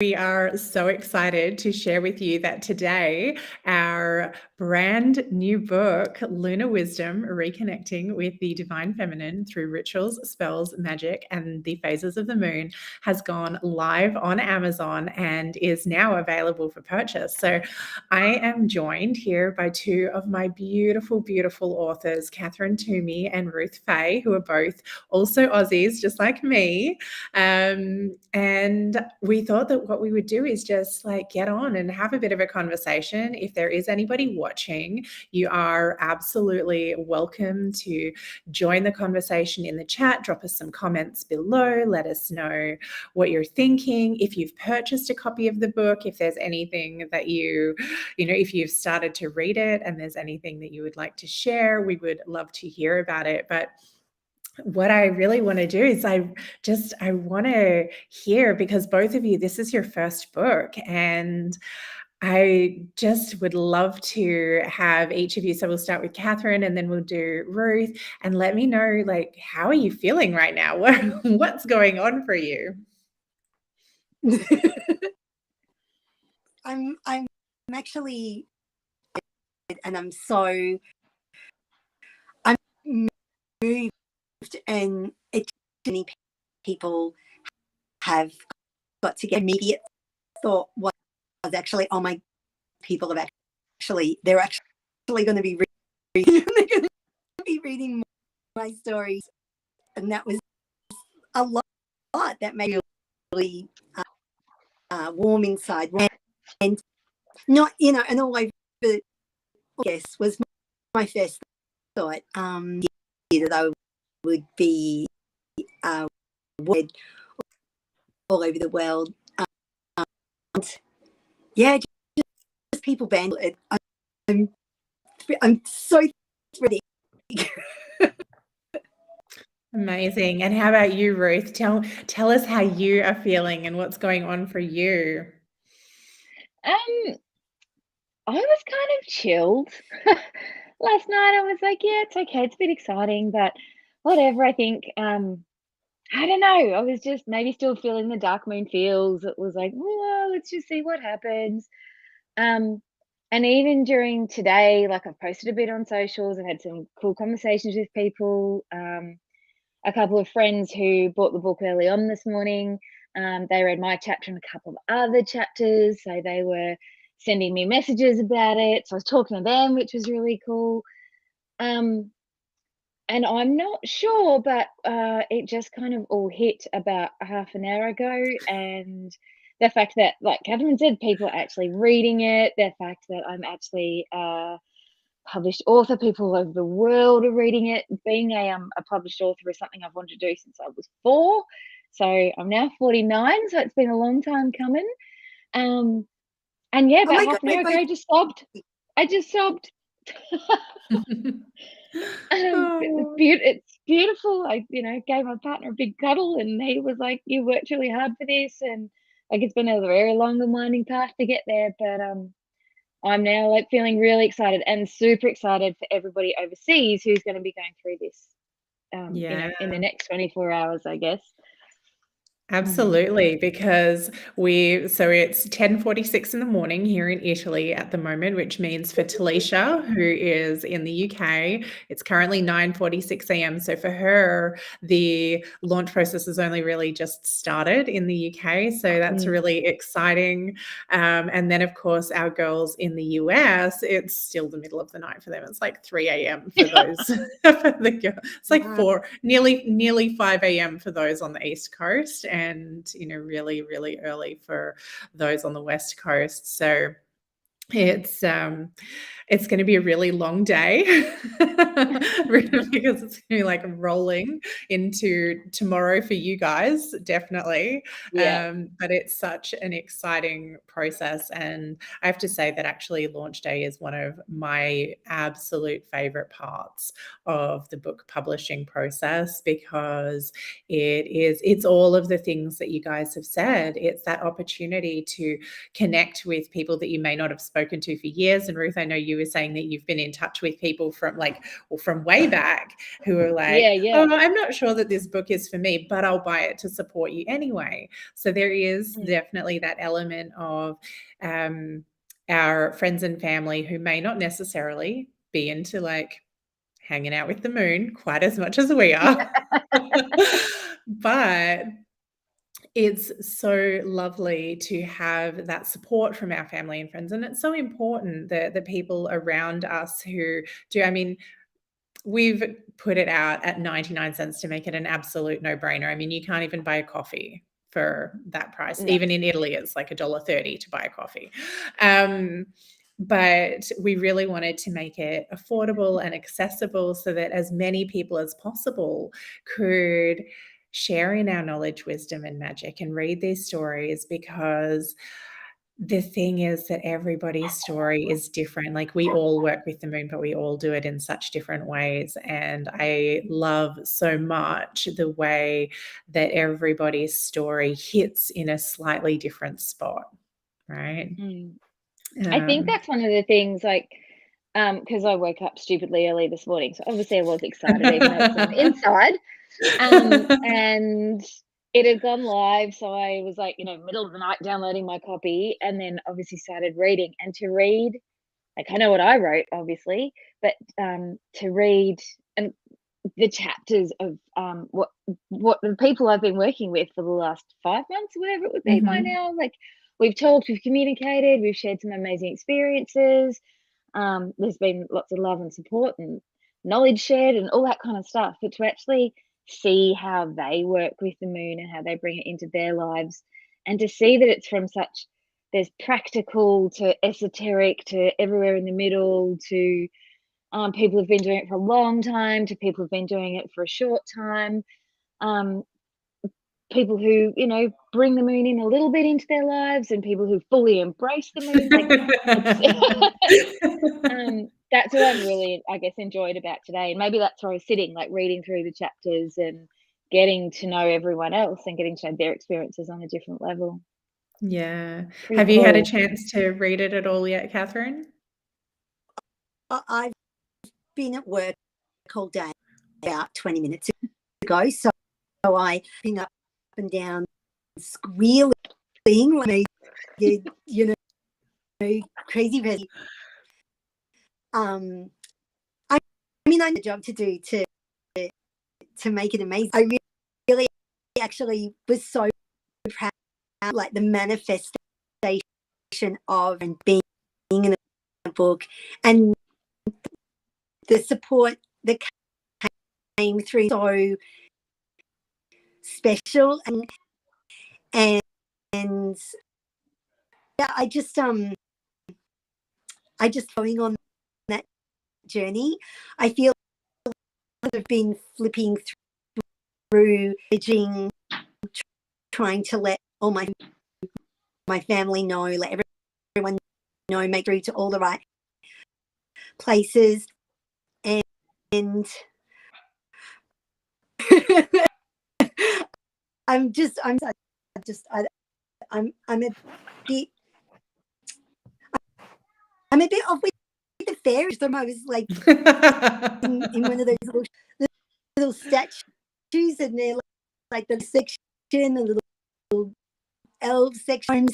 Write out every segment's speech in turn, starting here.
We are so excited to share with you that today our brand new book, Lunar Wisdom, Reconnecting with the Divine Feminine Through Rituals, Spells, Magic, and the Phases of the Moon, has gone live on Amazon and is now available for purchase. So I am joined here by two of my beautiful, beautiful authors, Catherine Toomey and Ruth Fay, who are both also Aussies, just like me. And we thought that what we would do is just like get on and have a bit of a conversation. If there is anybody watching, you are absolutely welcome to join the conversation in the chat. Drop us some comments below. Let us know what you're thinking. If you've purchased a copy of the book, if there's anything that if you've started to read it and there's anything that you would like to share, we would love to hear about it. But what I really want to do is I want to hear, because both of you, this is your first book, and I just would love to have each of you. So we'll start with Catherine and then we'll do Ruth, and let me know, like, how are you feeling right now? What's going on for you? I'm actually, and I'm moved, and it's many people have got to get immediate thought was actually, oh my, people have they're actually going to be reading my stories, and that was a lot that made me really warm inside, and not, and all over, yes, was my first thought, that I would be read all over the world. Yeah, just people band it. I'm so ready. Amazing. And how about you, Ruth? Tell us how you are feeling and what's going on for you. I was kind of chilled. Last night I was like, yeah, it's okay. It's a bit exciting, but whatever. I think, I don't know. I was just maybe still feeling the dark moon feels. It was like, well, let's just see what happens. And even during today, like, I've posted a bit on socials. I've had some cool conversations with people. A couple of friends who bought the book early on this morning, they read my chapter and a couple of other chapters. So they were sending me messages about it. So I was talking to them, which was really cool. And I'm not sure, but it just kind of all hit about half an hour ago. And the fact that, like Catherine said, people are actually reading it, the fact that I'm actually a published author, people all over the world are reading it. Being a published author is something I've wanted to do since I was 4. So I'm now 49, so it's been a long time coming. And yeah, about half an hour ago, I just sobbed. It's beautiful. I gave my partner a big cuddle, and he was like, you worked really hard for this, and like, it's been a very long and winding path to get there, but I'm now like feeling really excited and super excited for everybody overseas who's going to be going through this in the next 24 hours, I guess. Absolutely, because it's 10:46 in the morning here in Italy at the moment, which means for Talisha, who is in the UK, it's currently 9:46 a.m. So for her, the launch process has only really just started in the UK. So that's really exciting. And then, of course, our girls in the US, it's still the middle of the night for them. It's like 3 a.m. for those. For the girls. It's like nearly 5 a.m. for those on the East Coast, and really, really early for those on the West Coast. So it's going to be a really long day because it's going to be like rolling into tomorrow for you guys, definitely. Yeah. But it's such an exciting process, and I have to say that actually launch day is one of my absolute favorite parts of the book publishing process, because it's all of the things that you guys have said. It's that opportunity to connect with people that you may not have spoken spoken to for years. And Ruth, I know you were saying that you've been in touch with people from from way back who are like, Yeah. oh, I'm not sure that this book is for me, but I'll buy it to support you anyway. So there is definitely that element of our friends and family who may not necessarily be into like hanging out with the moon quite as much as we are. But it's so lovely to have that support from our family and friends. And it's so important that the people around us who do, I mean, we've put it out at 99 cents to make it an absolute no-brainer. I mean, you can't even buy a coffee for that price. No. Even in Italy, it's like $1.30 to buy a coffee. But we really wanted to make it affordable and accessible so that as many people as possible could share in our knowledge, wisdom, and magic and read these stories, because the thing is that everybody's story is different. Like, we all work with the moon, but we all do it in such different ways. And I love so much the way that everybody's story hits in a slightly different spot, right? I think that's one of the things, like, because I woke up stupidly early this morning, so obviously I was excited, even though it's sort of inside. And it had gone live, so I was like, middle of the night downloading my copy, and then obviously started reading. And to read, like, I know what I wrote, obviously, but to read and the chapters of what the people I've been working with for the last 5 months, whatever it would be by now, like, we've talked, we've communicated, we've shared some amazing experiences. There's been lots of love and support and knowledge shared and all that kind of stuff. But to actually see how they work with the moon and how they bring it into their lives, and to see that it's from such, there's practical to esoteric to everywhere in the middle, to people who've been doing it for a long time to people who've been doing it for a short time. People who, bring the moon in a little bit into their lives, and people who fully embrace the moon. Like, that's what I've really, I guess, enjoyed about today. And maybe that's where I was sitting, like, reading through the chapters and getting to know everyone else and getting to know their experiences on a different level. Yeah. Pretty Have you had a cool. chance to read it at all yet, Catherine? I've been at work all day about 20 minutes ago, so I've been up and down squealing like crazy busy. I mean, I know the job to do to make it amazing. I really actually was so proud, like, the manifestation of and being in a book, and the support that came through, so special. And yeah, I just going on that journey. I feel I've been flipping through, trying to let all my family know, let everyone know, make through to all the right places, and I'm a bit off with the fairies. I was like in one of those little statues, and they're like the section, the little elf section,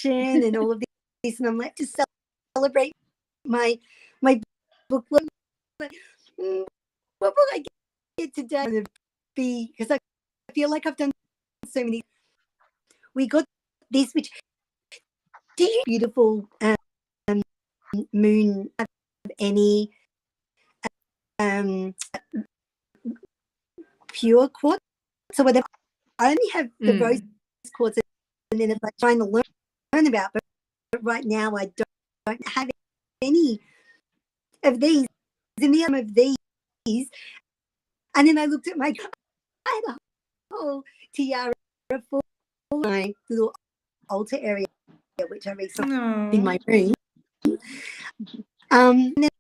and all of this, and I'm like, to celebrate my book. Like, what will I get today? Because I feel like I've done so many. We got this, which beautiful moon. Have any pure quartz? So whatever. I only have the rose quartz, and then if I'm trying to learn about, but right now I don't have any of these. In the of these, and then I looked at I had a whole tiara for my little altar area, which I recently in my room. And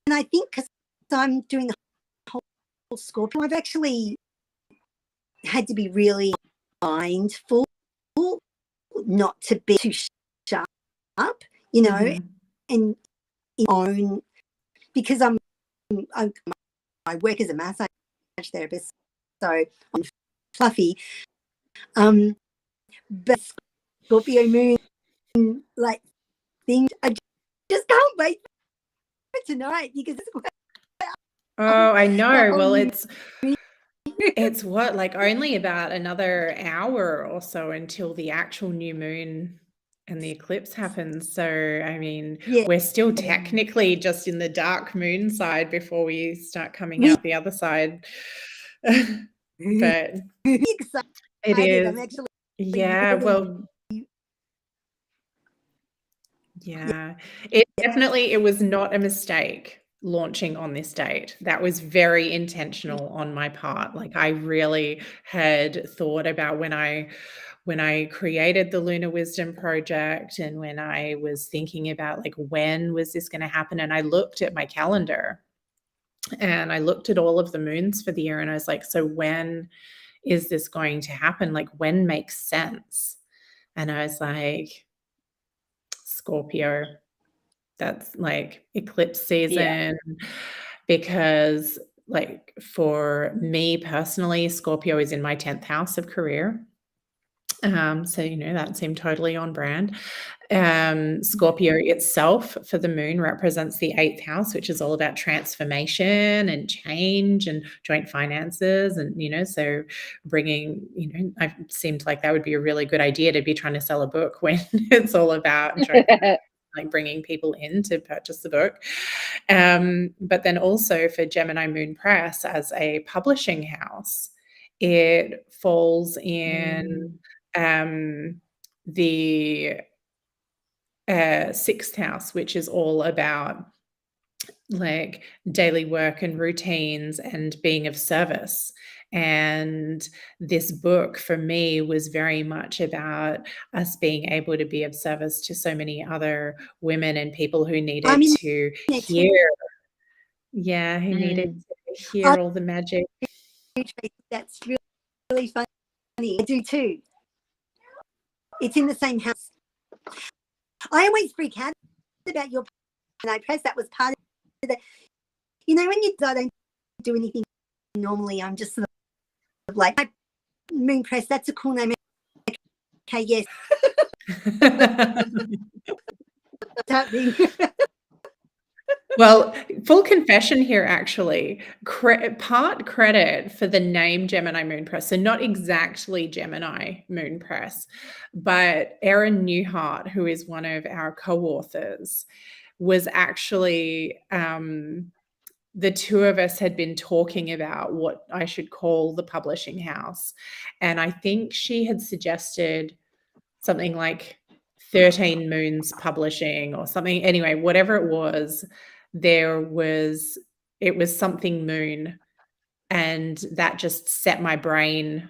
I think because I'm doing the whole Scorpio, I've actually had to be really mindful not to be too sharp you know, Mhm. and in own, because I work as a massage therapist, so I'm fluffy. But Scorpio moon, like things, I just can't wait for tonight because it's Oh, I the know. whole Well, new. it's what, like only about another hour or so until the actual new moon and the eclipse happens. So, I mean, Yeah, we're still technically just in the dark moon side before we start coming we out the other side. But excited. it I'm is, actually yeah, really. well, yeah. It definitely, it was not a mistake launching on this date. That was very intentional on my part. Like I really had thought about when I created the Lunar Wisdom project and when I was thinking about like when was this going to happen, and I looked at my calendar and I looked at all of the moons for the year and I was like, so when is this going to happen? Like when makes sense? And I was like, Scorpio, that's like eclipse season, because like for me personally, Scorpio is in my 10th house of career. So, you know, that seemed totally on brand. Scorpio itself for the moon represents the 8th house, which is all about transformation and change and joint finances. And, you know, so bringing, you know, I seemed like that would be a really good idea to be trying to sell a book when it's all about joint, like bringing people in to purchase the book. But then also for Gemini Moon Press as a publishing house, it falls in the 6th house, which is all about like daily work and routines and being of service. And this book for me was very much about us being able to be of service to so many other women and people who I'm needed in to there too. hear, yeah, who needed to hear all the magic. That's really funny. I do too. It's in the same house. I always freak out about your Gemini press. That was part of it. You know, when I don't do anything normally, I'm just sort of like, my moon press, that's a cool name. Okay, yes. That thing. Well, full confession here, actually. Part credit for the name Gemini Moon Press, so not exactly Gemini Moon Press, but Erin Newhart, who is one of our co-authors, was actually the two of us had been talking about what I should call the publishing house. And I think she had suggested something like 13 Moons Publishing or something. Anyway, whatever it was, it was something moon. And that just set my brain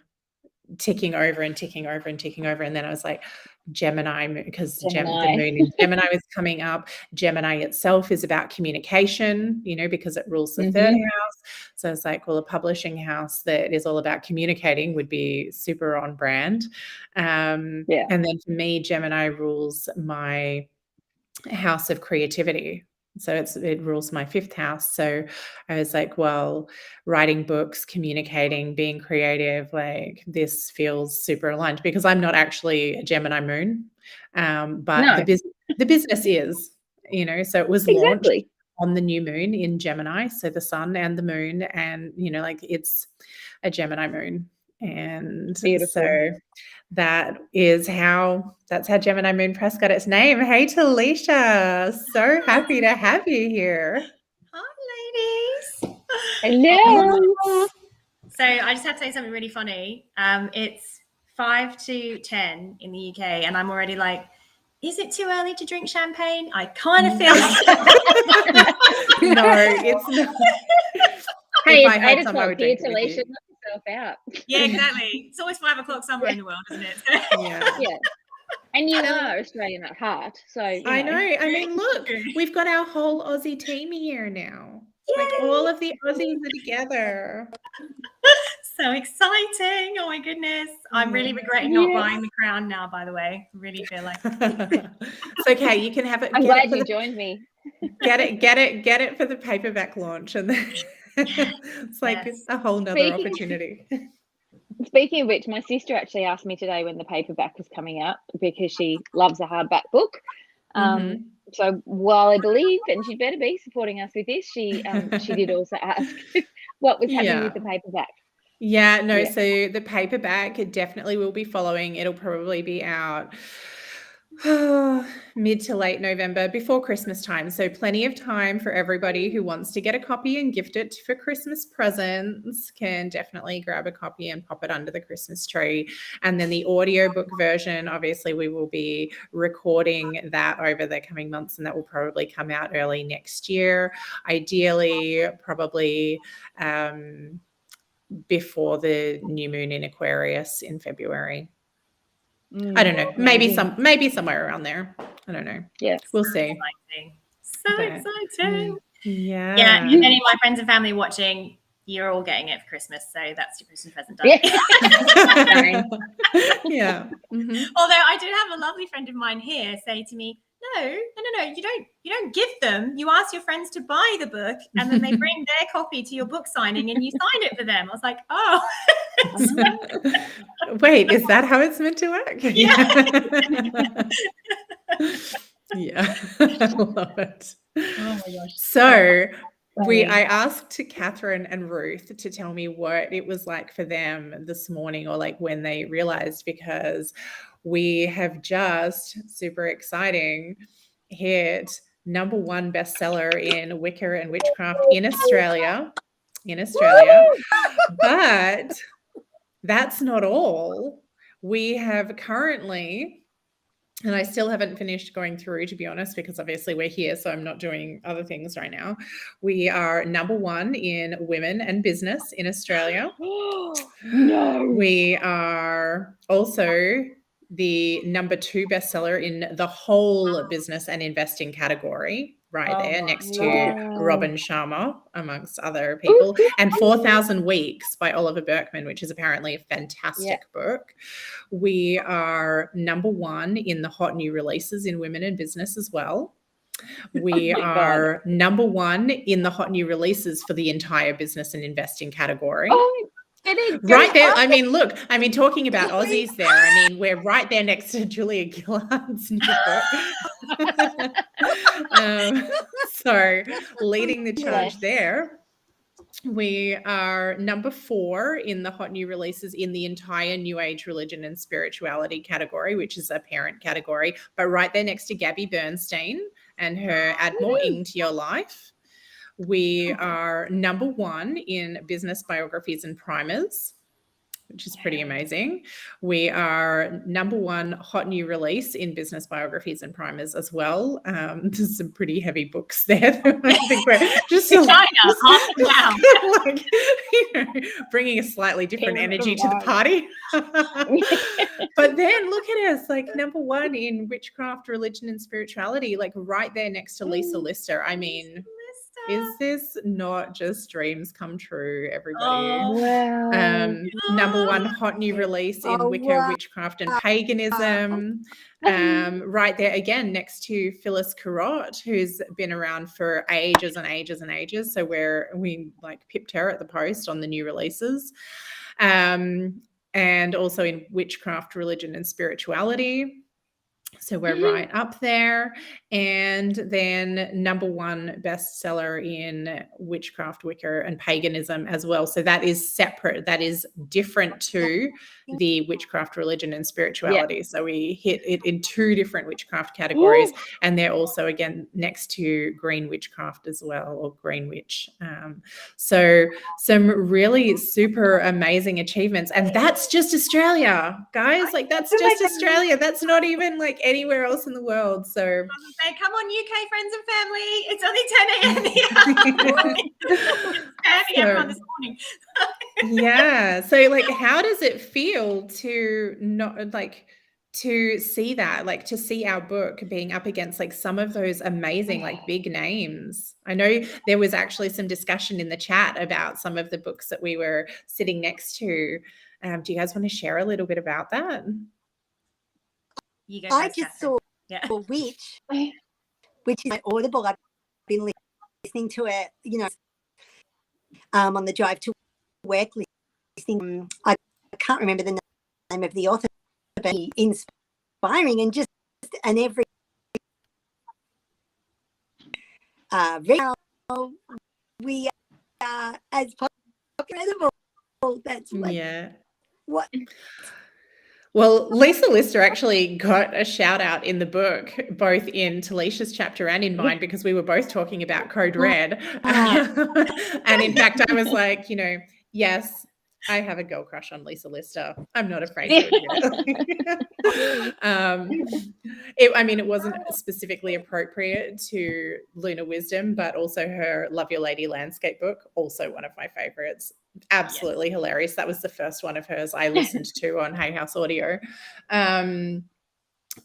ticking over and ticking over and ticking over. And then I was like, Gemini, because the Gemini. moon in Gemini was coming up. Gemini itself is about communication, you know, because it rules the 3rd house. So it's like, well, a publishing house that is all about communicating would be super on brand. And then for me, Gemini rules my house of creativity. So it rules my 5th house. So I was like, well, writing books, communicating, being creative, like this feels super aligned, because I'm not actually a Gemini moon. But No. the business is, you know, so it was launched on the new moon in Gemini. So the sun and the moon, and, you know, like it's a Gemini moon. And Beautiful. so that's how Gemini Moon Press got its name. Hey, Talisha, so happy to have you here. Hi, ladies. Hello. So I just have to say something really funny. It's 5 to 10 in the UK, and I'm already like, is it too early to drink champagne? I kind of feel No, it's not. Hey, if I it's had 8 some, I o'clock would here, drink it with you. Talisha. Knock yourself out. Yeah, exactly. It's always 5 o'clock somewhere in the world, isn't it? Yeah. Yeah. And you are Australian at heart, so you I know. I mean, look, True. we've got our whole Aussie team here now. Like all of the Aussies are together. So exciting. Oh my goodness. I'm really regretting not buying the crown now, by the way. I really feel like It's okay. You can have it. I'm get glad it for you the, joined me. get it for the paperback launch, and then it's like Yes. a whole nother opportunity. Speaking of which, my sister actually asked me today when the paperback was coming out because she loves a hardback book. So while I believe, and she'd better be supporting us with this, she did also ask what was happening with the paperback. Yeah, no, so the paperback, it definitely will be following. It'll probably be out mid to late November, before Christmas time. So plenty of time for everybody who wants to get a copy and gift it for Christmas presents can definitely grab a copy and pop it under the Christmas tree. And then the audiobook version, obviously we will be recording that over the coming months, and that will probably come out early next year. Ideally, probably before the new moon in Aquarius in February. I don't know. Maybe somewhere around there. I don't know. Yes. We'll see. Exciting. So exciting. Yeah. Yeah. And any of my friends and family watching, you're all getting it for Christmas. So that's your Christmas present done. Yeah. Although I did have a lovely friend of mine here say to me, no, you don't give them. You ask your friends to buy the book, and then they bring their copy to your book signing and you sign it for them. I was like, oh. Wait, is that how it's meant to work? Yeah. I love it. Oh my gosh. So I asked Catherine and Ruth to tell me what it was like for them this morning, or like when they realized, because we have just, super exciting, hit #1 bestseller in Wicca and Witchcraft in Australia. But that's not all. We have currently, and I still haven't finished going through, to be honest, because obviously we're here, so I'm not doing other things right now. We are #1 in women and business in Australia. No. We are also the #2 bestseller in the whole business and investing category, next to Robin Sharma, amongst other people, and 4,000 Weeks by Oliver Burkeman, which is apparently a fantastic book. We are #1 in the hot new releases in women and business as well. We are #1 in the hot new releases for the entire business and investing category. Right there. I mean, look, talking about Aussies there. I mean, we're right there next to Julia Gillard's new book. So leading the charge there. We are #4 in the hot new releases in the entire New Age religion and spirituality category, which is a parent category, but right there next to Gabby Bernstein and her Add More Ing to Your Life. We are #1 in business biographies and primers, which is pretty amazing. We are #1 hot new release in business biographies and primers as well. There's some pretty heavy books there. I think we're just bringing a slightly different energy to the party. But then look at us, like #1 in witchcraft, religion, and spirituality, like right there next to Lisa Lister. I mean, is this not just dreams come true, everybody? #1 hot new release in Wicca, witchcraft, and paganism. Right there again next to Phyllis Carrot, who's been around for ages and ages and ages. So we like pipped her at the post on the new releases. And also in witchcraft, religion, and spirituality. So we're right up there. And then #1 bestseller in witchcraft, Wicca, and paganism as well. So that is separate. That is different to the witchcraft, religion, and spirituality. So we hit it in 2 different witchcraft categories. And they're also, again, next to green witchcraft as well, or green witch. So some really super amazing achievements. And that's just Australia, guys. Like, that's just Australia. That's not even like anywhere else in the world. So come on, UK friends and family. It's only 10 a.m. here. Everyone this morning. Yeah. So like, how does it feel to not like to see that, like to see our book being up against like some of those amazing, like big names. I know there was actually some discussion in the chat about some of the books that we were sitting next to. Do you guys want to share a little bit about that? You go I first, just Catherine. saw which is my Audible. I've been listening to it, you know, on the drive to work, listening. I can't remember the name of the author, but inspiring, and just and every we are as incredible. That's like, Yeah. what? Well, Lisa Lister actually got a shout out in the book, both in Talisha's chapter and in mine, because we were both talking about Code Red. And in fact, I was like, you know, yes, I have a girl crush on Lisa Lister. I'm not afraid to admit it. I mean, it wasn't specifically appropriate to Lunar Wisdom, but also her Love Your Lady landscape book, also one of my favorites. Absolutely hilarious. That was the first one of hers I listened to on Hay House Audio.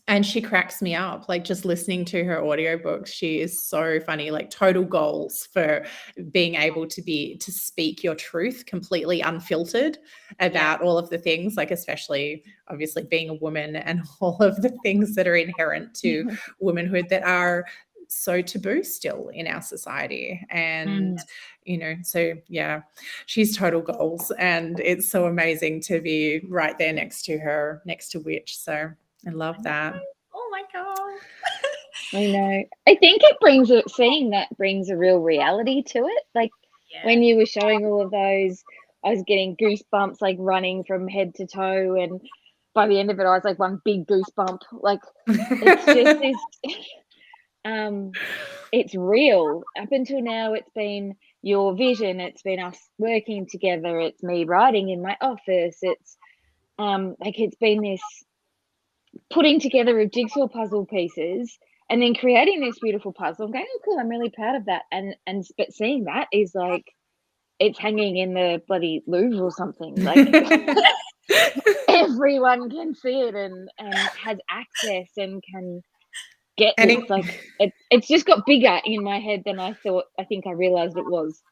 And she cracks me up, like just listening to her audiobooks. She is so funny, like total goals for being able to speak your truth completely unfiltered about all of the things, like especially obviously being a woman and all of the things that are inherent to womanhood that are so taboo still in our society. And you know, so yeah, she's total goals, and it's so amazing to be right there next to her, next to Witch. So I love that. Oh my God. I know. I think seeing that brings a real reality to it. Like when you were showing all of those, I was getting goosebumps, like running from head to toe. And by the end of it, I was like one big goosebump. Like it's just this, it's real. Up until now, it's been your vision. It's been us working together. It's me writing in my office. It's like it's been this putting together of jigsaw puzzle pieces and then creating this beautiful puzzle. I'm going, oh cool, I'm really proud of that. But seeing that is like it's hanging in the bloody Louvre or something. Like everyone can see it and has access and can get And this. Like it's just got bigger in my head than I think I realized it was.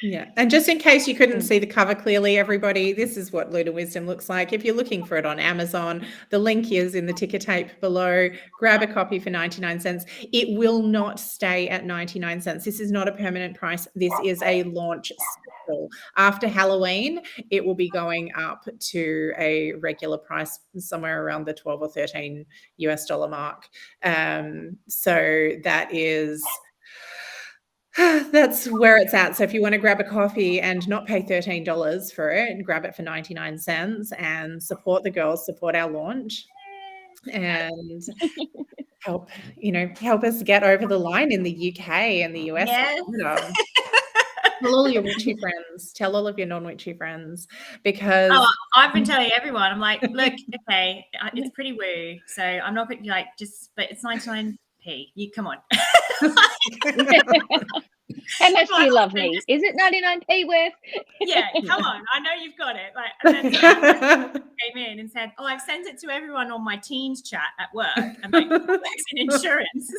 Yeah. And just in case you couldn't see the cover clearly, everybody, this is what Lunar Wisdom looks like. If you're looking for it on Amazon, the link is in the ticker tape below. Grab a copy for 99 cents. It will not stay at 99 cents. This is not a permanent price. This is a launch special. After Halloween, it will be going up to a regular price somewhere around the 12 or 13 US dollar mark. So that is... that's where it's at. So if you want to grab a coffee and not pay $13 for it and grab it for 99 cents and support the girls, support our launch and help us get over the line in the UK and the US. Yes. Tell all your witchy friends, tell all of your non-witchy friends, because I've been telling everyone, I'm like, look, okay, it's pretty woo. So I'm not going to be like, but it's 99p. You come on. How much do you love me? Is it 99p worth? Yeah, come on. I know you've got it. Like, and then came in and said, "Oh, I've sent it to everyone on my team's chat at work, and like works in insurance."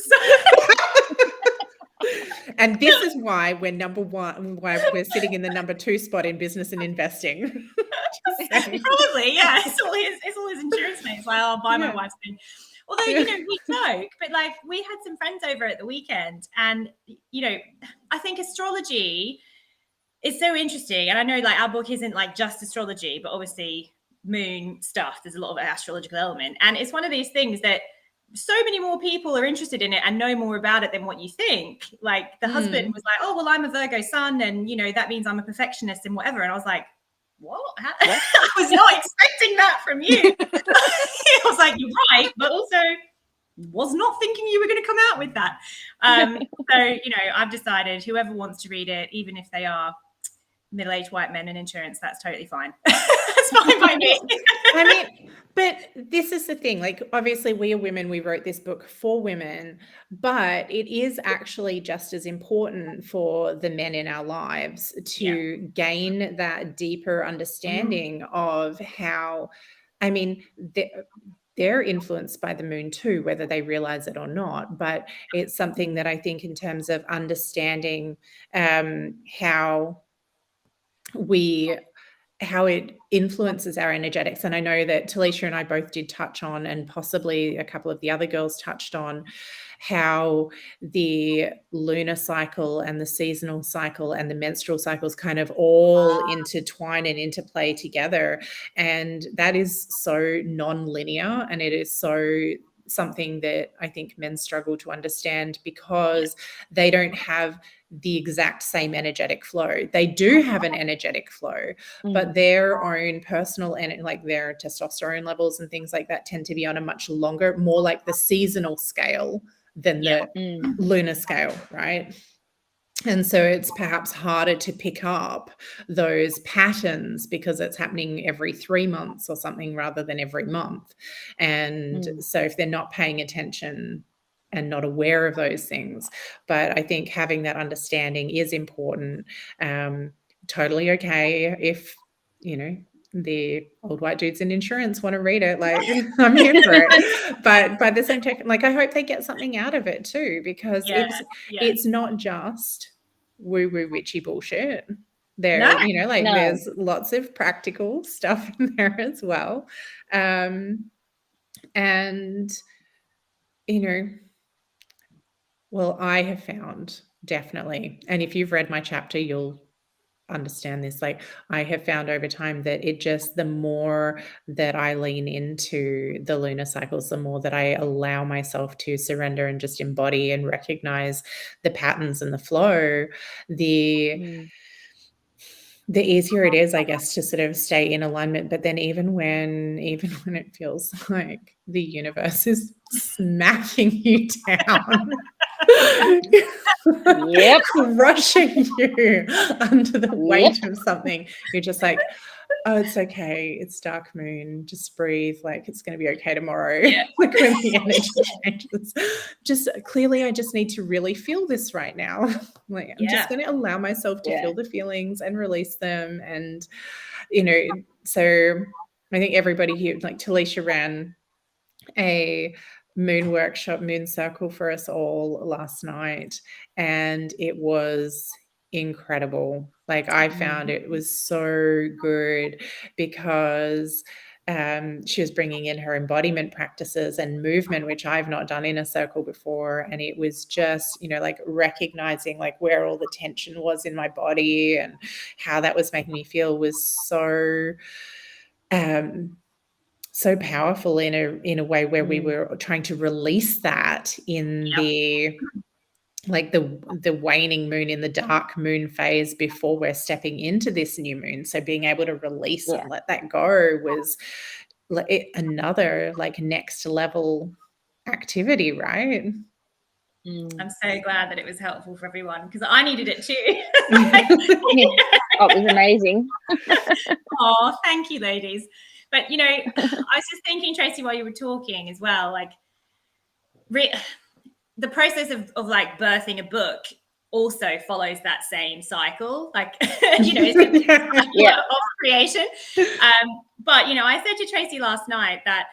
And this is why we're number one. Why we're sitting in the number 2 spot in business and investing. Probably, yeah. It's all his insurance mates. Like, I'll buy my wife's thing. Although, you know, we joke, but like we had some friends over at the weekend, and you know, I think astrology is so interesting. And I know like our book isn't like just astrology, but obviously moon stuff, there's a lot of astrological element. And it's one of these things that so many more people are interested in it and know more about it than what you think. Like the husband was like, oh, well, I'm a Virgo sun, and you know, that means I'm a perfectionist and whatever. And I was like, what? I was not expecting that from you. I was like, you're right, but also was not thinking you were going to come out with that. So, you know, I've decided whoever wants to read it, even if they are middle-aged white men in insurance, that's totally fine. That's fine by me. I mean, but this is the thing, like obviously we are women, we wrote this book for women, but it is actually just as important for the men in our lives to gain that deeper understanding of how, I mean, they're influenced by the moon too, whether they realize it or not. But it's something that I think, in terms of understanding how it influences our energetics. And I know that Talisha and I both did touch on, and possibly a couple of the other girls touched on, how the lunar cycle and the seasonal cycle and the menstrual cycles kind of all intertwine and interplay together. And that is so non-linear, and it is so something that I think men struggle to understand, because they don't have the exact same energetic flow. They do have an energetic flow, but their own personal and like their testosterone levels and things like that tend to be on a much longer, more like the seasonal scale than the lunar scale, right? And so it's perhaps harder to pick up those patterns because it's happening every 3 months or something rather than every month. And so if they're not paying attention and not aware of those things, but I think having that understanding is important. Totally okay if, you know, the old white dudes in insurance want to read it, like I'm here for it. But by the same token, like I hope they get something out of it too, because it's not just woo-woo witchy bullshit. There, you know, like there's lots of practical stuff in there as well. And, you know, well, I have found definitely, and if you've read my chapter, you'll understand this. Like I have found over time that the more that I lean into the lunar cycles, the more that I allow myself to surrender and just embody and recognize the patterns and the flow, the easier it is, I guess, to sort of stay in alignment. But then even when it feels like the universe is smacking you down, crushing you under the weight of something, you're just like, oh, it's okay, it's dark moon, just breathe, like it's going to be okay tomorrow. Like when the energy changes, just clearly I just need to really feel this right now. Like I'm just going to allow myself to feel the feelings and release them. And you know, so I think everybody here, like Talisha ran a moon workshop, moon circle for us all last night, and it was incredible. Like I found it was so good because she was bringing in her embodiment practices and movement, which I've not done in a circle before. And it was just, you know, like recognizing like where all the tension was in my body and how that was making me feel was so so powerful in a way where we were trying to release that in the like the waning moon, in the dark moon phase before we're stepping into this new moon. So being able to release and let that go was another like next level activity, right? I'm so glad that it was helpful for everyone, because I needed it too. Oh, it was amazing. Oh, thank you, ladies. But, you know, I was just thinking, Tracy, while you were talking as well, like the process of like birthing a book also follows that same cycle, like, you know, it's of creation. But, you know, I said to Tracy last night that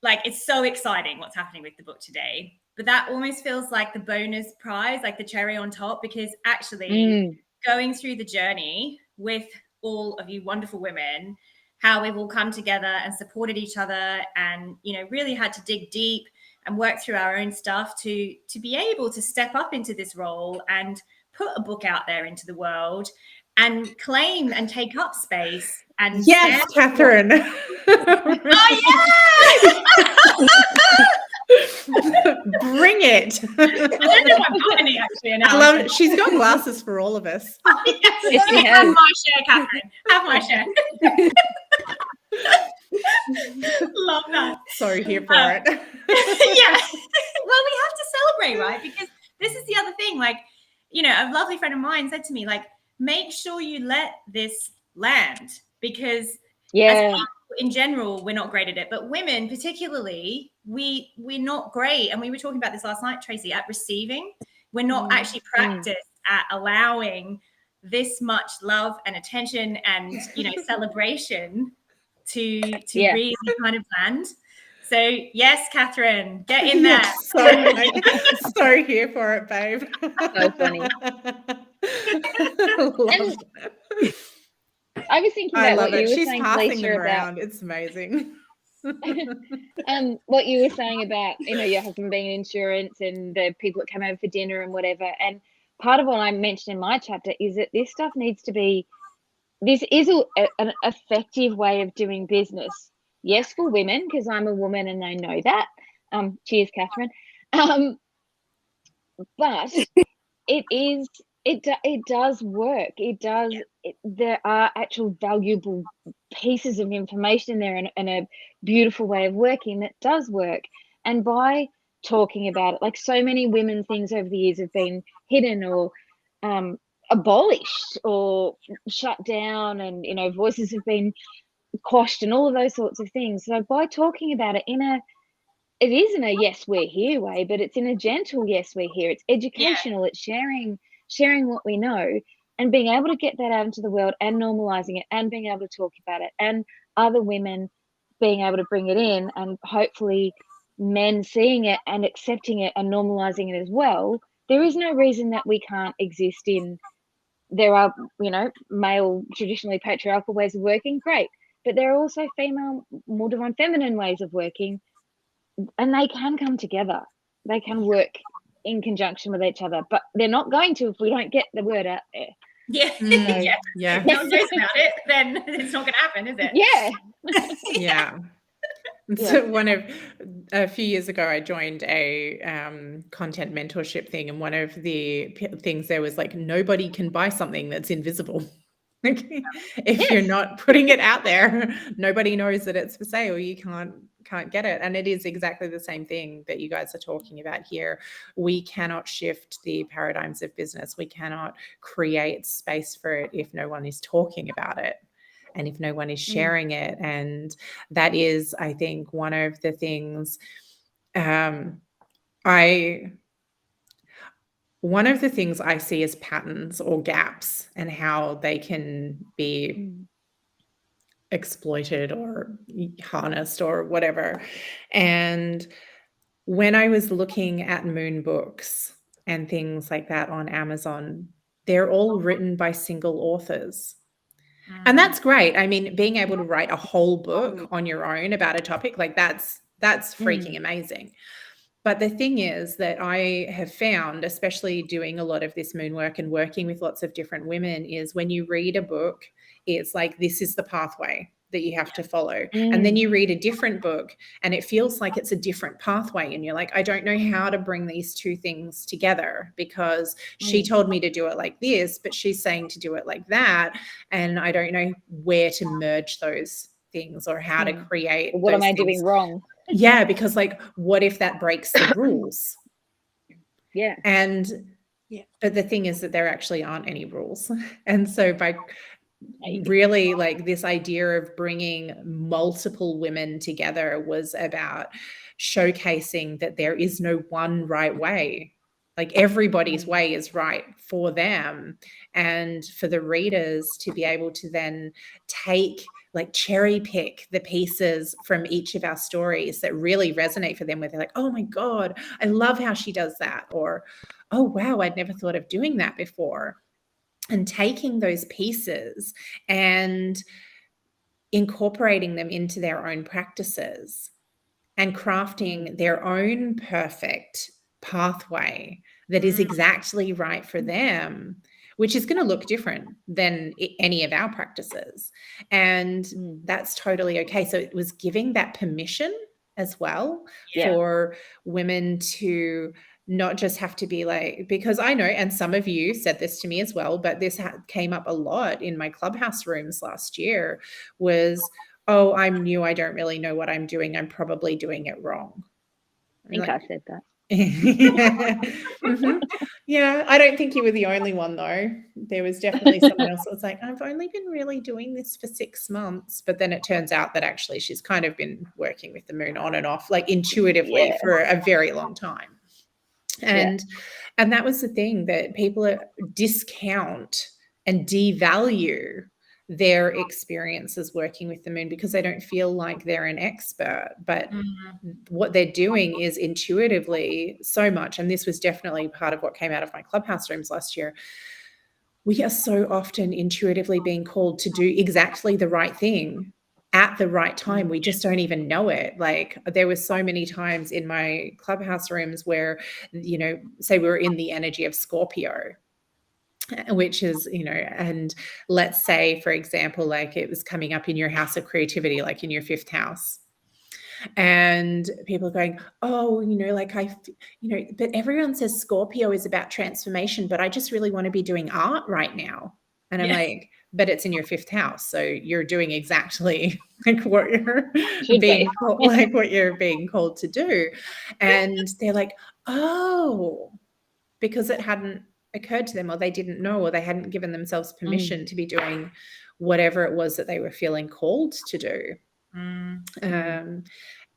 like, it's so exciting what's happening with the book today, but that almost feels like the bonus prize, like the cherry on top, because actually going through the journey with all of you wonderful women, how we've all come together and supported each other and, you know, really had to dig deep and work through our own stuff to be able to step up into this role and put a book out there into the world and claim and take up space. And yes, Catherine. Oh, bring it. I don't know what I'm doing actually now. I love it. She's got glasses for all of us. Have my share, Catherine. Have my share. Love that. So here for it. Yeah. Well, we have to celebrate, right? Because this is the other thing. Like, you know, a lovely friend of mine said to me, like, make sure you let this land, because as people in general, we're not great at it, but women particularly, we're not great. And we were talking about this last night, Tracy, at receiving. We're not actually practiced at allowing this much love and attention and, you know, celebration to Yeah. really kind of land. So yes, Catherine, get in there. Yes, so here for it, babe. So funny. Love it. I was thinking I about love what you it. were She's saying, passing Felicia, them about around. It's amazing. what you were saying about, you know, your husband being in insurance and the people that come over for dinner and whatever. And part of what I mentioned in my chapter is that this stuff needs to be, this is an effective way of doing business. Yes, for women, because I'm a woman and I know that. Cheers, Catherine. But it does work. It does. There are actual valuable pieces of information there, and a beautiful way of working that does work. And by talking about it, like so many women things over the years have been hidden or abolished or shut down, and you know, voices have been quashed and all of those sorts of things. So by talking about it it isn't a yes we're here way, but it's in a gentle yes we're here. It's educational. It's sharing what we know and being able to get that out into the world and normalizing it and being able to talk about it, and other women being able to bring it in, and hopefully men seeing it and accepting it and normalizing it as well. There is no reason that we can't exist in, there are, you know, male traditionally patriarchal ways of working, great, but there are also female, more divine feminine ways of working, and they can come together. They can work in conjunction with each other, but they're not going to if we don't get the word out there. Yeah. Yeah. If no one knows about it, then it's not going to happen, is it? Yeah. So a few years ago, I joined a content mentorship thing, and one of the things there was like, nobody can buy something that's invisible. If you're not putting it out there, nobody knows that it's for sale. You can't get it. And it is exactly the same thing that you guys are talking about here. We cannot shift the paradigms of business. We cannot create space for it if no one is talking about it and if no one is sharing it. And that is, I think, one of the things one of the things I see as patterns or gaps, and how they can be exploited or harnessed or whatever. And when I was looking at moon books and things like that on Amazon, they're all written by single authors. And that's great. I mean, being able to write a whole book on your own about a topic, like that's freaking amazing. But the thing is that I have found, especially doing a lot of this moon work and working with lots of different women, is when you read a book, it's like, this is the pathway that you have to follow. And then you read a different book and it feels like it's a different pathway. And you're like, I don't know how to bring these two things together, because she told me to do it like this, but she's saying to do it like that. And I don't know where to merge those things or how to create. What am I doing wrong? Yeah, because like, what if that breaks the rules? Yeah. But the thing is that there actually aren't any rules. And so by really, like, this idea of bringing multiple women together was about showcasing that there is no one right way. Like, everybody's way is right for them, and for the readers to be able to then like cherry pick the pieces from each of our stories that really resonate for them, where they're like, oh my God, I love how she does that. Or, oh wow, I'd never thought of doing that before. And taking those pieces and incorporating them into their own practices and crafting their own perfect pathway that is exactly right for them, which is going to look different than any of our practices. And that's totally okay. So it was giving that permission as well for women to not just have to be like, because I know, and some of you said this to me as well, but this came up a lot in my clubhouse rooms last year, was, oh, I'm new, I don't really know what I'm doing, I'm probably doing it wrong. I think I said that. Yeah, I don't think you were the only one though. There was definitely someone else that was like, I've only been really doing this for 6 months. But then it turns out that actually she's kind of been working with the moon on and off, like intuitively for a very long time. And that was the thing, that people discount and devalue their experiences working with the moon because they don't feel like they're an expert. But what they're doing is intuitively so much, and this was definitely part of what came out of my clubhouse rooms last year. We are so often intuitively being called to do exactly the right thing at the right time. We just don't even know it. Like, there was so many times in my clubhouse rooms where, you know, say we were in the energy of Scorpio, which is, you know, and let's say, for example, like it was coming up in your house of creativity, like in your 5th house. And people are going, oh, you know, like but everyone says Scorpio is about transformation, but I just really want to be doing art right now. And I'm like, but it's in your 5th house. So you're doing exactly like what you're being called, like what you're being called to do. And they're like, oh, because it hadn't occurred to them, or they didn't know, or they hadn't given themselves permission to be doing whatever it was that they were feeling called to do.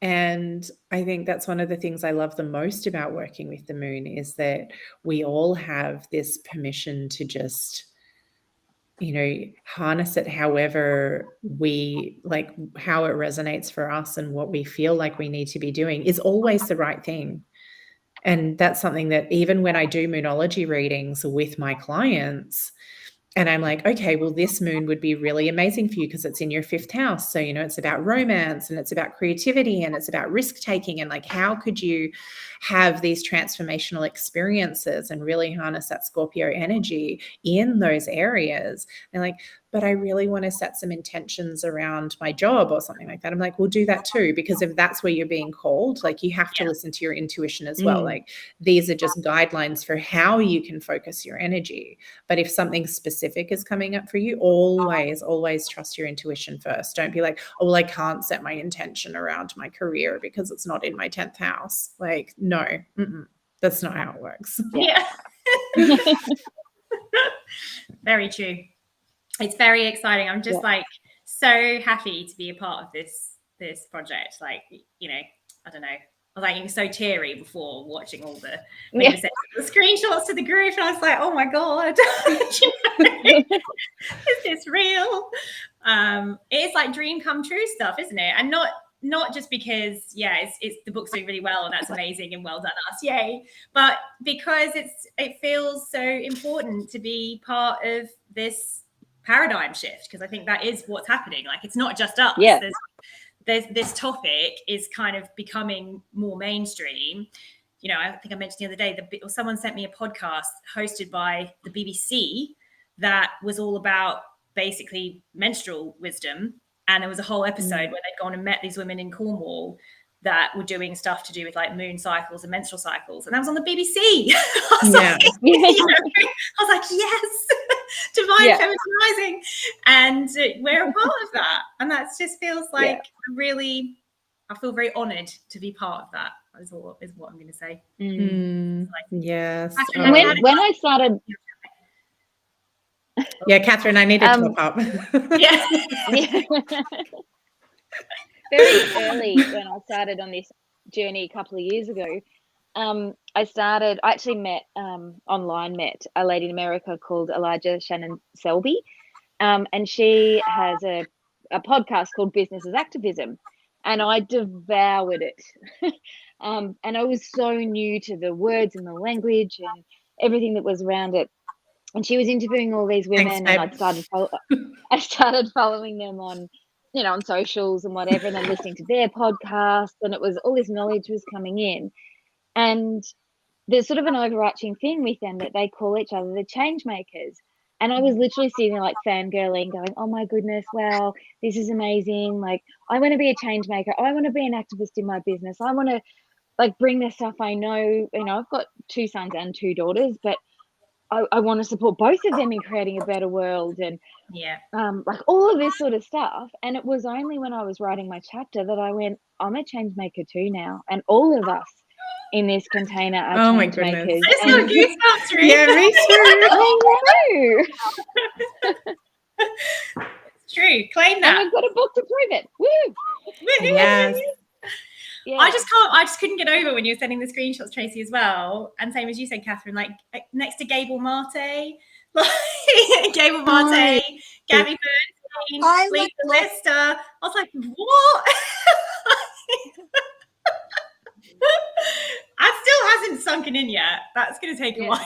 And I think that's one of the things I love the most about working with the moon, is that we all have this permission to just, you know, harness it however we like, how it resonates for us, and what we feel like we need to be doing is always the right thing. And that's something that even when I do moonology readings with my clients, and I'm like, okay, well, this moon would be really amazing for you because it's in your 5th house. So, you know, it's about romance, and it's about creativity, and it's about risk taking. And like, how could you have these transformational experiences and really harness that Scorpio energy in those areas? And like, but I really want to set some intentions around my job or something like that. I'm like, we'll do that too, because if that's where you're being called, like, you have to listen to your intuition as well. Like, these are just guidelines for how you can focus your energy. But if something specific is coming up for you, always trust your intuition first. Don't be like, oh, well, I can't set my intention around my career because it's not in my 10th house. Like, no, that's not how it works. Yeah. Very true. It's very exciting. I'm just like so happy to be a part of this project. Like, you know, I don't know. I was like so teary before watching all the screenshots to the group, and I was like, oh my god, is this real? It's like dream come true stuff, isn't it? And not just because it's the book's doing really well and that's amazing and well done us, yay, but because it feels so important to be part of this paradigm shift, because I think that is what's happening. Like, it's not just us. There's this topic is kind of becoming more mainstream. You know, I think I mentioned the other day that someone sent me a podcast hosted by the BBC that was all about basically menstrual wisdom. And there was a whole episode where they'd gone and met these women in Cornwall that were doing stuff to do with like moon cycles and menstrual cycles. And that was on the BBC. I was like, yes, divine feminine rising. And we're a part of that. And that just feels like I feel very honored to be part of that, is what I'm going to say. Yes. And when I started... Yeah, Catherine, I need to top up. Very early when I started on this journey a couple of years ago, I actually met a lady in America called Elijah Shannon Selby, and she has a podcast called Business as Activism, and I devoured it. And I was so new to the words and the language and everything that was around it. And she was interviewing all these women, and I started following them on, you know, on socials and whatever, and then listening to their podcasts, and it was all this knowledge was coming in. And there's sort of an overarching thing with them that they call each other the change makers. And I was literally sitting there like fangirling, going, oh my goodness, wow, this is amazing. Like, I want to be a change maker. I want to be an activist in my business. I want to like bring the stuff I know. You know, I've got 2 sons and 2 daughters, but I want to support both of them in creating a better world, and like all of this sort of stuff. And it was only when I was writing my chapter that I went, I'm a change maker too now, and all of us in this container are change makers. I just got goosebumps, Ruth. Yeah, me too. I know. It's true. Claim that. And we've got a book to prove it. Woo! Yes. Yeah. I just couldn't get over when you were sending the screenshots, Tracy, as well. And same as you said, Catherine, like next to Gable Marte, like Gable Marte, Gabby Burns, I Lisa like Lister. I was like, what? That still hasn't sunken in yet. That's going to take a while.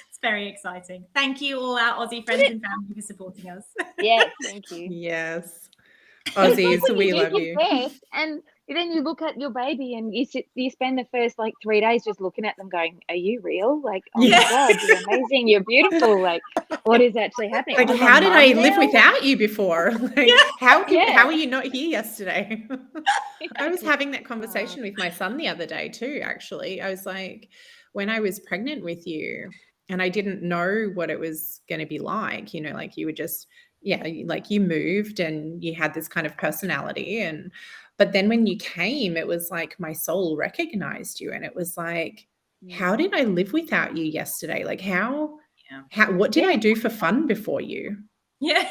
It's very exciting. Thank you all our Aussie friends and family for supporting us. Yes, thank you. Yes. It's like Aussies, when we you do love give you. birth and then you look at your baby and you spend the first like 3 days just looking at them going, are you real? Like, oh Yeah. my God, you're amazing, you're beautiful. Like, what is actually happening? Like, I'm a how did I mum live now? without you before? Like, how Yeah. were you not here yesterday? I was having that conversation with my son the other day too, actually. I was like, when I was pregnant with you and I didn't know what it was going to be like, you know, like you were just, like you moved and you had this kind of personality. But then when you came, it was like my soul recognized you. And it was like, how did I live without you yesterday? Like what did I do for fun before you? Yeah.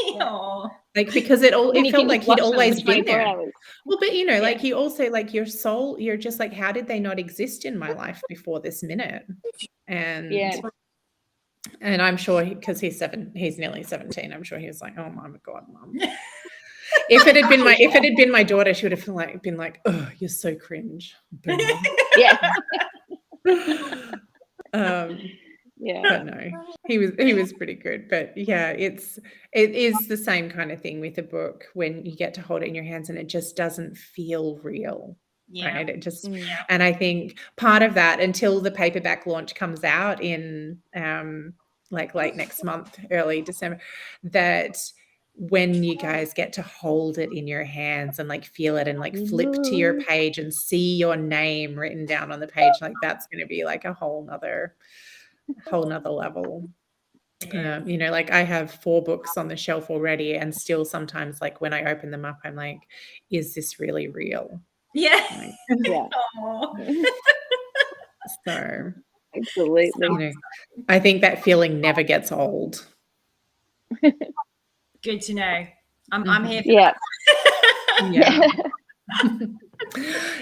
Yeah. Like, because it When you felt can like just he'd watch them always for been 24 there. hours. Well, but you know, Yeah. like you also like your soul, you're just like, how did they not exist in my life before this minute? And I'm sure because he's nearly 17. I'm sure he was like, oh my God, Mum. If it had been my daughter, she would have been like, oh, you're so cringe. Boom. Yeah. Yeah. But no, he was pretty good. But yeah, it is the same kind of thing with a book when you get to hold it in your hands and it just doesn't feel real. Yeah. Right. It just, and I think part of that, until the paperback launch comes out in like late next month, early December, that when you guys get to hold it in your hands and like feel it and like flip to your page and see your name written down on the page, like that's going to be like a whole nother level. You know, like I have 4 books on the shelf already, and still sometimes like when I open them up, I'm like, is this really real? Yeah. Like, Yeah. so Absolutely. you know, I think that feeling never gets old. Good to know. I'm here for Yeah. that.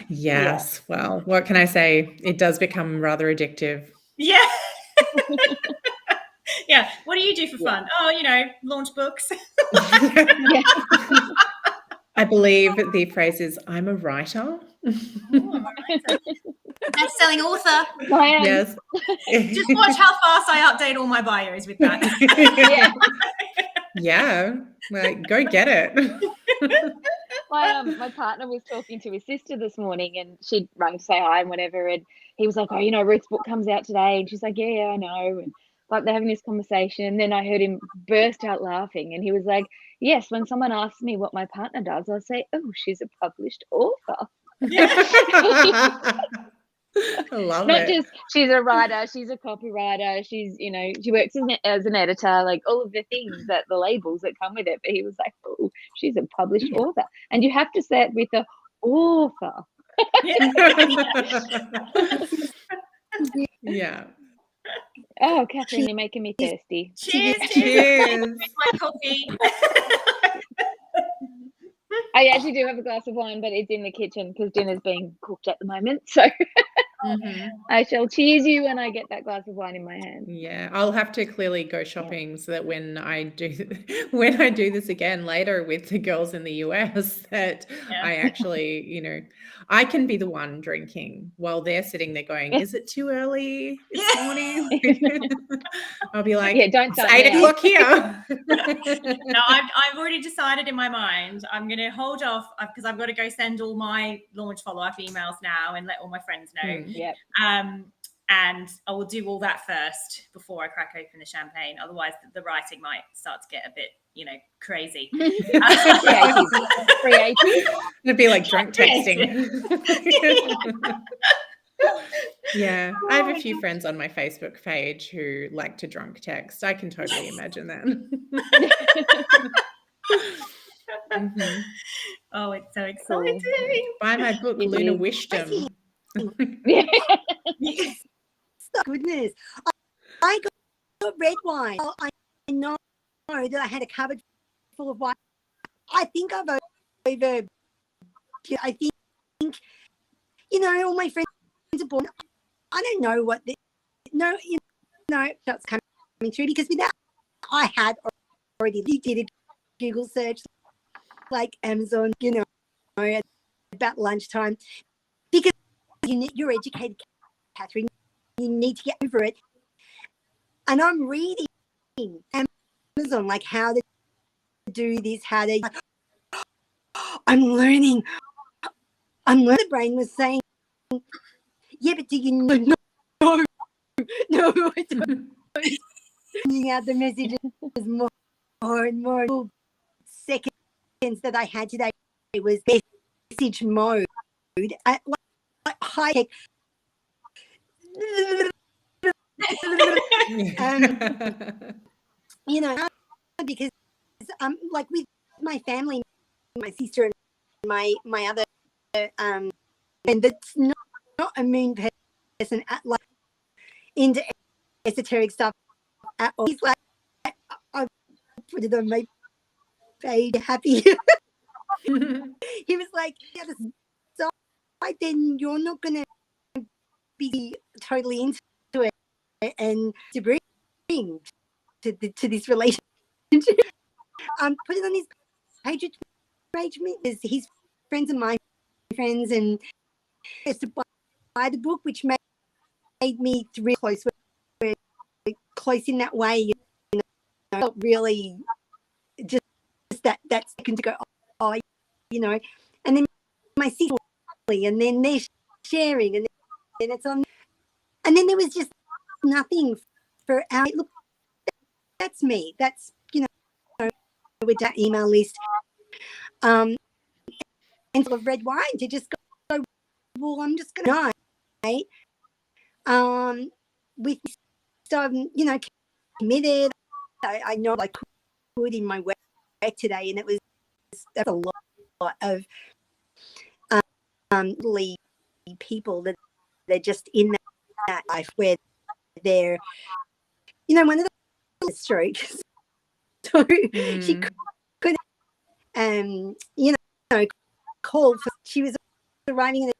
Yes. Well, what can I say? It does become rather addictive. Yeah. Yeah. What do you do for fun? Oh, you know, launch books. I believe the phrase is, I'm a writer. Best-selling author. Yes. Just watch how fast I update all my bios with that. Yeah. Like, go get it. My partner was talking to his sister this morning and she'd rung to say hi and whatever, and he was like, oh, you know, Ruth's book comes out today, and she's like, yeah, I know, and like they're having this conversation, and then I heard him burst out laughing, and he was like, yes, when someone asks me what my partner does, I'll say, oh, she's a published author. I love Not it. just she's a writer, she's a copywriter, she's, you know, she works as an editor, like all of the things that the labels that come with it. But he was like, oh, she's a published author, and you have to say it with the author. Yeah. Oh, Catherine, you're making me thirsty. Cheers. Cheers. My coffee. I actually do have a glass of wine, but it's in the kitchen because dinner's being cooked at the moment. So I shall cheers you when I get that glass of wine in my hand. Yeah, I'll have to clearly go shopping so that when I do this again later with the girls in the US, that I actually, you know, I can be the one drinking while they're sitting there going, is it too early this morning? I'll be like, don't it's start 8 now. o'clock here. No, I've already decided in my mind I'm going to hold off because I've got to go send all my launch follow-up emails now and let all my friends know. Yep. And I will do all that first before I crack open the champagne. Otherwise, the writing might start to get a bit, you know, crazy. Creative. It'd be like drunk texting. Yeah, I have a few friends on my Facebook page who like to drunk text. I can totally imagine that. Oh, it's so exciting. Buy my book, LunarWisdom. Goodness. I got red wine. I know that I had a cupboard full of wine. I think I've over. I think, you know, all my friends are born. I don't know what that's coming through, because without I had already did a Google search like Amazon, at about lunchtime, because you're educated, Catherine. You need to get over it. And I'm reading Amazon, like how to do this, how to. I'm learning. The brain was saying, yeah, but do you know? No, I don't. Sending out the messages more and more seconds that I had today. It was message mode at like high tech. Because like with my family, my sister and my other and that's not a moon person like into esoteric stuff at all. He's like, I put it on my page, happy. He was like, yeah, so then you're not going to be totally into it and to bring to this relationship. Put it on his page, because his friends and my friends, and to buy the book, which made me really close. We're close in that way, felt really just that second to go, and then my sister, and then they're sharing, and then it's on, and then there was just nothing for our look. That's me. That's with that email list, and sort of red wine to just go. Well, I'm just gonna with committed. I know I could in my work today, and that's a lot of people that they're just in that life where they're one of the strokes. So she could call for, she was arriving in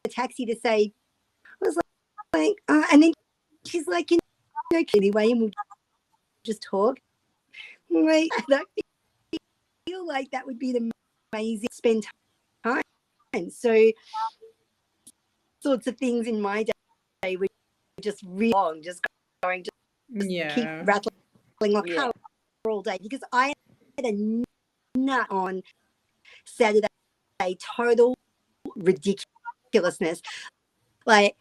a taxi to say, I was like and then she's like, anyway, and we'll just talk. Right. I feel like that would be the amazing spend time. So sorts of things in my day were just really long, just going, just keep rattling like car all day, because I had a nut on Saturday, total ridiculousness. Like,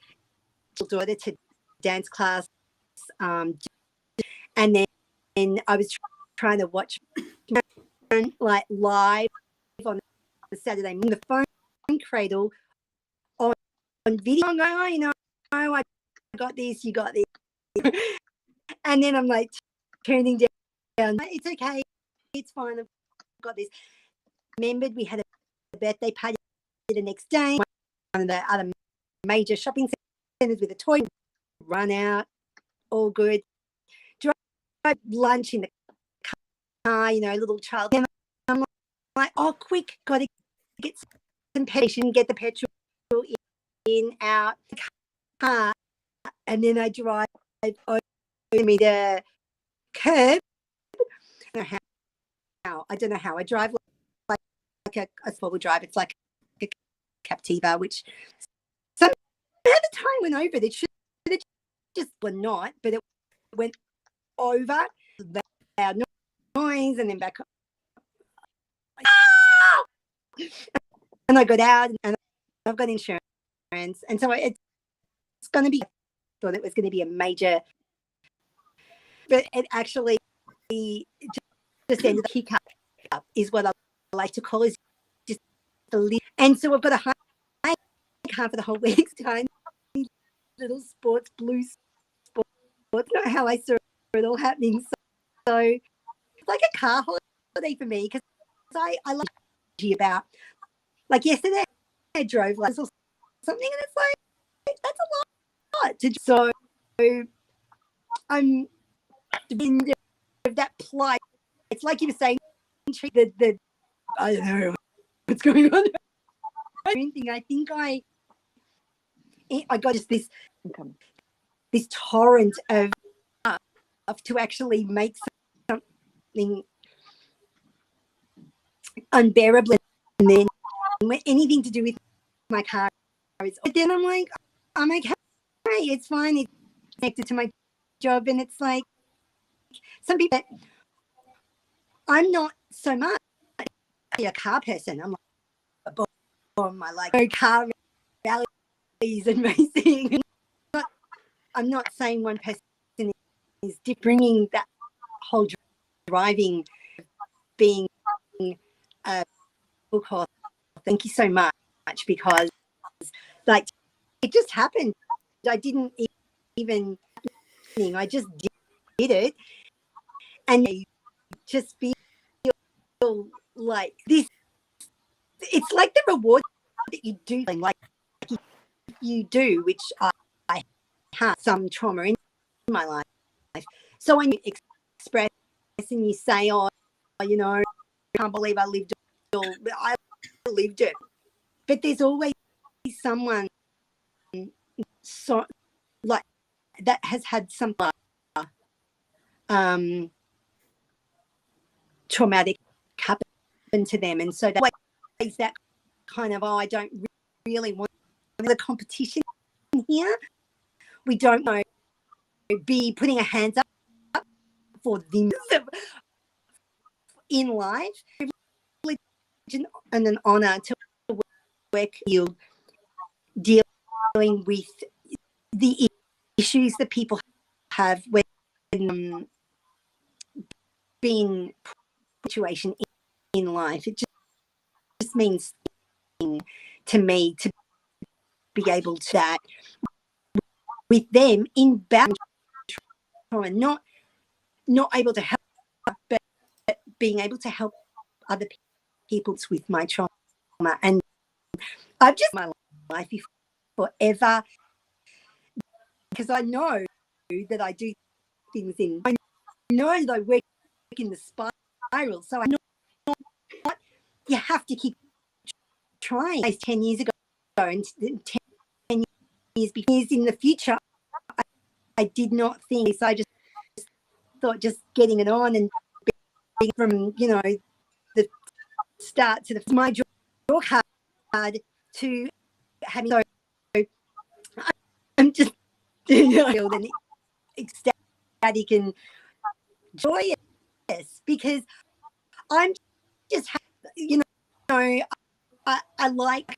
daughter to dance class, and then I was trying to watch like live on the Saturday morning, the phone cradle on video. I'm going, I got this, you got this, and then I'm like turning down. It's okay, it's fine, I've got this. Remembered we had a birthday party the next day, one of the other major shopping centres with a toy. Run out, all good. Drive lunch in the car, little child. And I'm like, oh, quick, got to get some petrol, get the petrol in, out the car, and then I drive over me the curb. I don't know how. I drive like a four-wheel drive. It's like a Captiva, which so at the time went over. It should have just were not, but it went over. Loud noise, and then back up. And I got out, and I've got insurance, and so it's going to be. I thought it was going to be a major, but it actually just ended the hiccup is what I like to call is just the list. And so I've got a high car for the whole week's time. Little sports, blue sports. Not how I saw it all happening. So it's like a car holiday for me, because I like about, like yesterday I drove like or something, and it's like that's a lot to do. So I'm in that plight. It's like you were saying, the I don't know what's going on. I think I got just this torrent of to actually make something unbearable, and then anything to do with my car is, but then I'm like, I'm okay, it's fine, it's connected to my job. And it's like, some people, I'm not so much a car person. I'm like, bomb, I like car rallies and racing. But I'm not saying one person is bringing that whole driving, being a book author. Thank you so much, because like it just happened. I didn't even, I just did it, and you just feel like this. It's like the reward that you do, like you do, which I have some trauma in my life. So when you express and you say, oh, you know, I can't believe I lived it. But there's always someone so like that has had some traumatic happen to them, and so that is that kind of, oh, I don't really want the competition here. We don't know, be putting our hands up for them in life, and an honor to work you dealing with the issues that people have when being situation in life. It just means to me to be able to that with them in balance, not able to help, but being able to help other people with my trauma. And I've just my life forever, because I know that I do things I know that I work in the spiral, so I know you have to keep trying. 10 years ago, and 10 years in the future, I did not think, so I just thought just getting it on and being from, you know, the start to my draw card to having, so I'm just, you know, ecstatic and joyous, because I'm just, you know, I like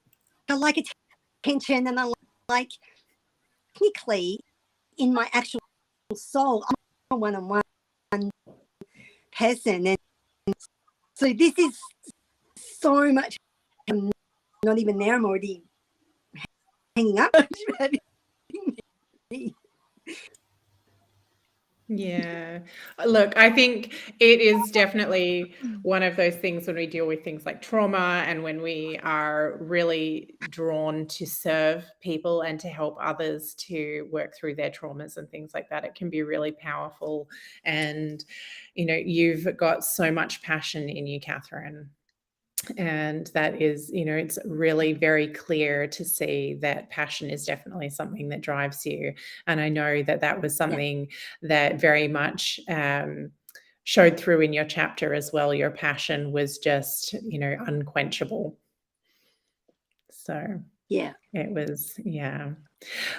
attention, and I like technically in my actual soul, I'm a one-on-one person, and so this is so much. I'm not even there. I'm already hanging up. Yeah. Look, I think it is definitely one of those things when we deal with things like trauma, and when we are really drawn to serve people and to help others to work through their traumas and things like that, it can be really powerful. And, you know, you've got so much passion in you, Catherine. And that is, you know, it's really very clear to see that passion is definitely something that drives you. And I know that that was something that very much showed through in your chapter as well. Your passion was just, you know, unquenchable. So yeah, it was, yeah.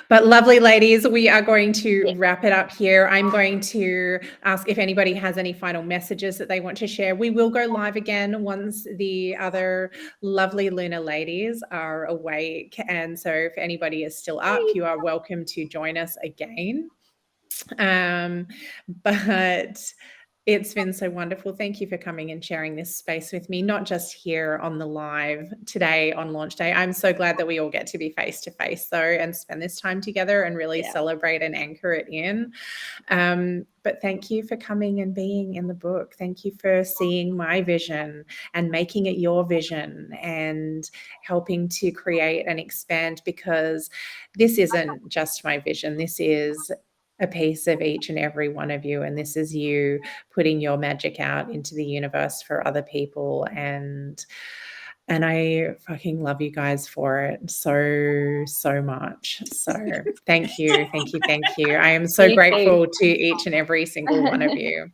But lovely ladies, we are going to wrap it up here. I'm going to ask if anybody has any final messages that they want to share. We will go live again once the other lovely Lunar ladies are awake. And so if anybody is still up, you are welcome to join us again. But it's been so wonderful. Thank you for coming and sharing this space with me, not just here on the live today on launch day. I'm so glad that we all get to be face to face though, and spend this time together and really celebrate and anchor it in. But thank you for coming and being in the book. Thank you for seeing my vision and making it your vision and helping to create and expand, because this isn't just my vision. This is a piece of each and every one of you, and this is you putting your magic out into the universe for other people, and I fucking love you guys for it so much. So thank you. I am so grateful to each and every single one of you.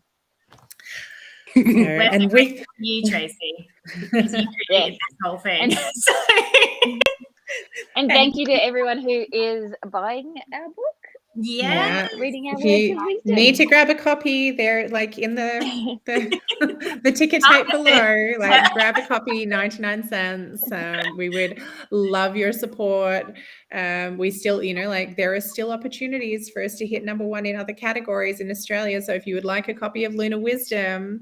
We're and with you, Tracy, because you created Yes. this whole thing. And- So, And thank you to everyone who is buying our book, yeah. reading our if words you of wisdom. need to grab a copy, they're like in the ticket tape That's below. Like grab a copy, 99 cents. We would love your support. We still, like there are still opportunities for us to hit #1 in other categories in Australia. So if you would like a copy of Lunar Wisdom,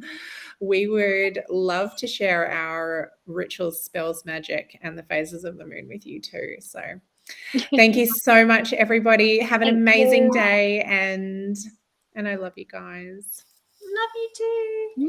we would love to share our rituals, spells, magic, and the phases of the moon with you too. So thank you so much, everybody. Have an Thank amazing you. day, and I love you guys. Love you too.